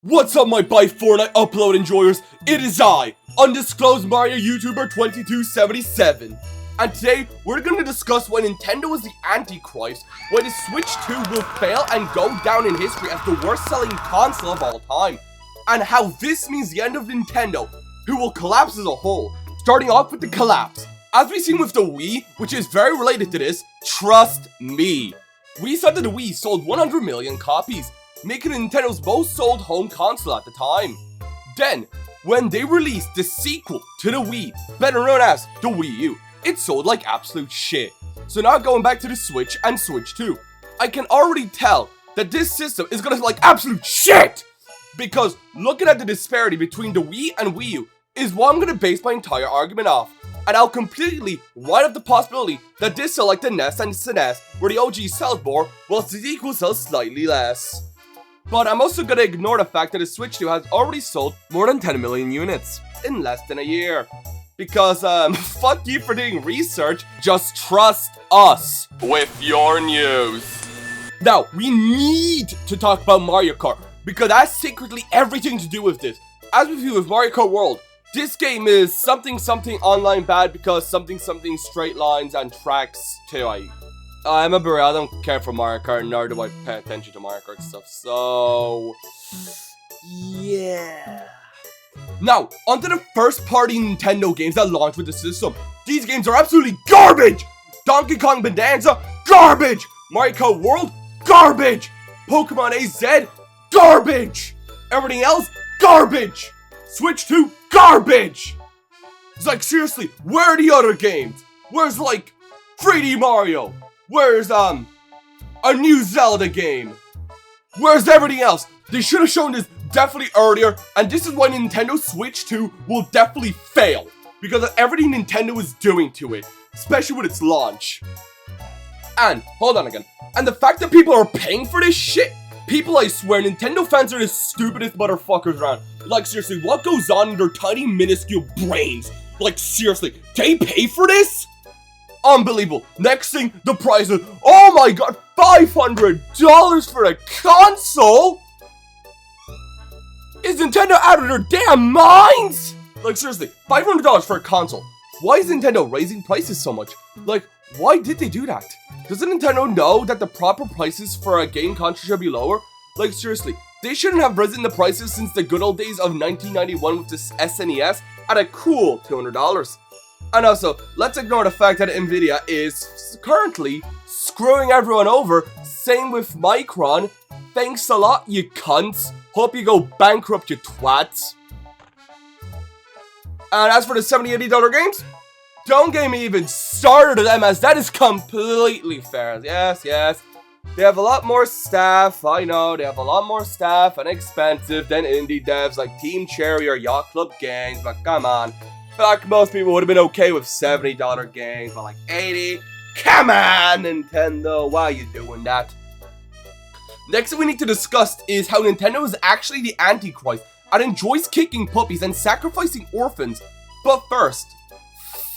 What's up, my Buy Fortnite upload enjoyers? It is I, undisclosed Mario YouTuber 2277. And today, we're going to discuss why Nintendo is the Antichrist, why the Switch 2 will fail and go down in history as the worst selling console of all time, and how this means the end of Nintendo, who will collapse as a whole. Starting off with the collapse. As we've seen with the Wii, which is very related to this, trust me. We said that the Wii sold 100 million copies, making it Nintendo's most sold home console at the time. Then, when they released the sequel to the Wii, better known as the Wii U, it sold like absolute shit. So now going back to the Switch and Switch 2, I can already tell that this system is gonna like absolute shit! Because looking at the disparity between the Wii and Wii U is what I'm gonna base my entire argument off. And I'll completely write up the possibility that this sell like the NES and SNES, where the OG sells more, whilst the sequel sells slightly less. But I'm also gonna ignore the fact that the Switch 2 has already sold more than 10 million units in less than a year. Because, fuck you for doing research, just trust us with your news. Now, we need to talk about Mario Kart, because that's secretly everything to do with this. As with you with Mario Kart World, this game is something online bad because something straight lines and tracks too. I'm a burrito, I don't care for Mario Kart, nor do I pay attention to Mario Kart stuff, so yeah. Now, onto the first party Nintendo games that launched with the system. These games are absolutely garbage! Donkey Kong Bonanza, garbage! Mario Kart World, garbage! Pokemon AZ, garbage! Everything else, garbage! Switch 2, garbage! It's like, seriously, where are the other games? Where's, like, 3D Mario? Where's, a new Zelda game? Where's everything else? They should have shown this definitely earlier, and this is why Nintendo Switch 2 will definitely fail. Because of everything Nintendo is doing to it, especially with its launch. And, hold on again, and the fact that people are paying for this shit? People, I swear, Nintendo fans are the stupidest motherfuckers around. Like, seriously, what goes on in their tiny, minuscule brains? Like, seriously, they pay for this? Unbelievable. Next thing, the price is, oh my god, $500 for a console? Is Nintendo out of their damn minds? Like, seriously, $500 for a console. Why is Nintendo raising prices so much? Like, why did they do that? Doesn't Nintendo know that the proper prices for a game console should be lower? Like, seriously, they shouldn't have risen the prices since the good old days of 1991 with the SNES at a cool $200. And also, let's ignore the fact that Nvidia is currently screwing everyone over. Same with Micron. Thanks a lot, you cunts. Hope you go bankrupt, you twats. And as for the $70-$80 games, don't get me even started on them, as that is completely fair. Yes, they have a lot more staff. I know, they have a lot more staff and expensive than indie devs like Team Cherry or Yacht Club Games, but come on. Like, most people would have been okay with $70 games, but like 80? Come on, Nintendo, why are you doing that? Next thing we need to discuss is how Nintendo is actually the Antichrist and enjoys kicking puppies and sacrificing orphans. But first,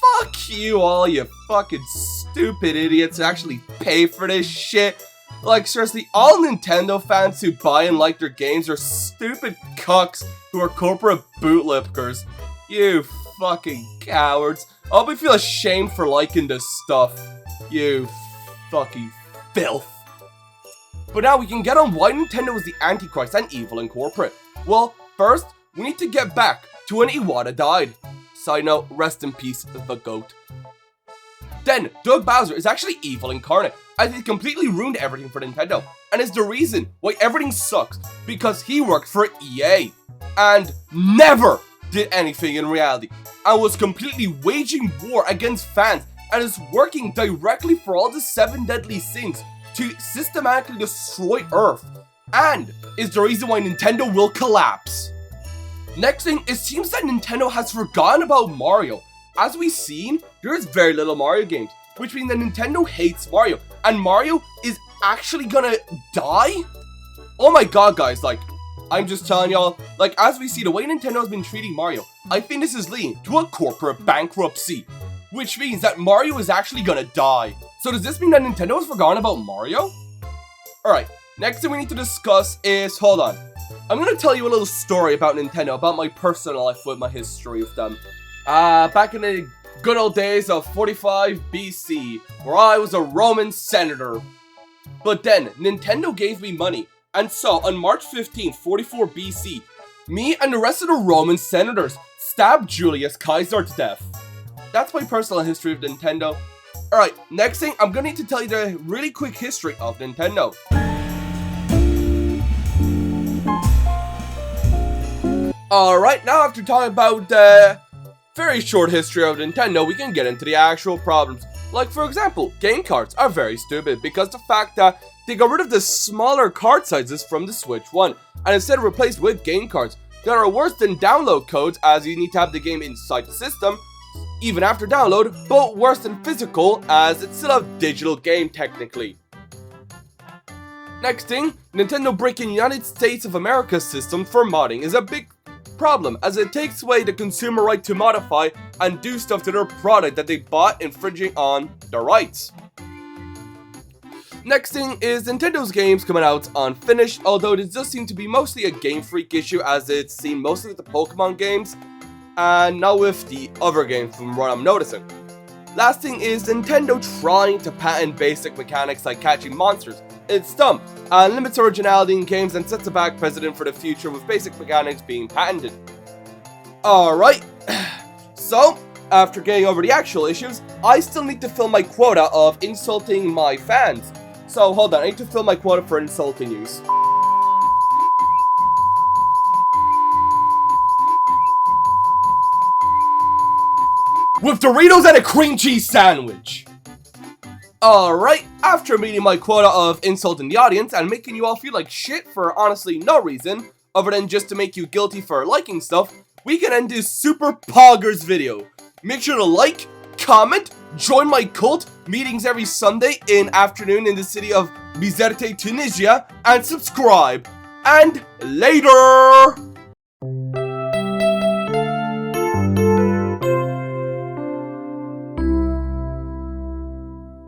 fuck you all, you fucking stupid idiots who actually pay for this shit. Like, seriously, all Nintendo fans who buy and like their games are stupid cucks who are corporate bootlickers. You fucking cowards. I'll be feel ashamed for liking this stuff. You fucking filth. But now we can get on why Nintendo is the Antichrist and evil and corporate. Well, first, we need to get back to when Iwata died. Side note, rest in peace, the GOAT. Then, Doug Bowser is actually evil incarnate, as he completely ruined everything for Nintendo, and is the reason why everything sucks, because he worked for EA, and never did anything in reality, and was completely waging war against fans, and is working directly for all the 7 deadly sins to systematically destroy Earth, and is the reason why Nintendo will collapse. Next thing, it seems that Nintendo has forgotten about Mario. As we've seen, there is very little Mario games, which means that Nintendo hates Mario, and Mario is actually gonna die? Oh my god, guys, like, I'm just telling y'all, like, as we see the way Nintendo has been treating Mario, I think this is leading to a corporate bankruptcy, which means that Mario is actually gonna die. So does this mean that Nintendo has forgotten about Mario? Alright, next thing we need to discuss is, hold on, I'm gonna tell you a little story about Nintendo, about my personal life with my history with them. Back in the good old days of 45 BC, where I was a Roman senator. But then, Nintendo gave me money, and so on March 15th, 44 BC, me and the rest of the Roman senators stabbed Julius Caesar to death. That's my personal history of Nintendo. Alright, next thing, I'm gonna need to tell you the really quick history of Nintendo. Alright, now after talking about the very short history of Nintendo, we can get into the actual problems. Like, for example, game cards are very stupid because the fact that they got rid of the smaller card sizes from the Switch 1 and instead replaced with game cards that are worse than download codes, as you need to have the game inside the system even after download, but worse than physical, as it's still a digital game technically. Next thing, Nintendo breaking United States of America's system for modding is a big problem, as it takes away the consumer right to modify and do stuff to their product that they bought, infringing on their rights. Next thing is Nintendo's games coming out unfinished, although this does seem to be mostly a Game Freak issue, as it's seen mostly with the Pokemon games and not with the other games from what I'm noticing. Last thing is Nintendo trying to patent basic mechanics like catching monsters. It's dumb and limits originality in games and sets a bad precedent for the future with basic mechanics being patented. Alright, so after getting over the actual issues, I still need to fill my quota of insulting my fans. So hold on, I need to fill my quota for insulting yous. With Doritos and a cream cheese sandwich. Alright, after meeting my quota of insulting the audience and making you all feel like shit for honestly no reason, other than just to make you guilty for liking stuff, we can end this Super Poggers video. Make sure to like, comment, join my cult, meetings every Sunday in afternoon in the city of Bizerte, Tunisia, and subscribe. And later!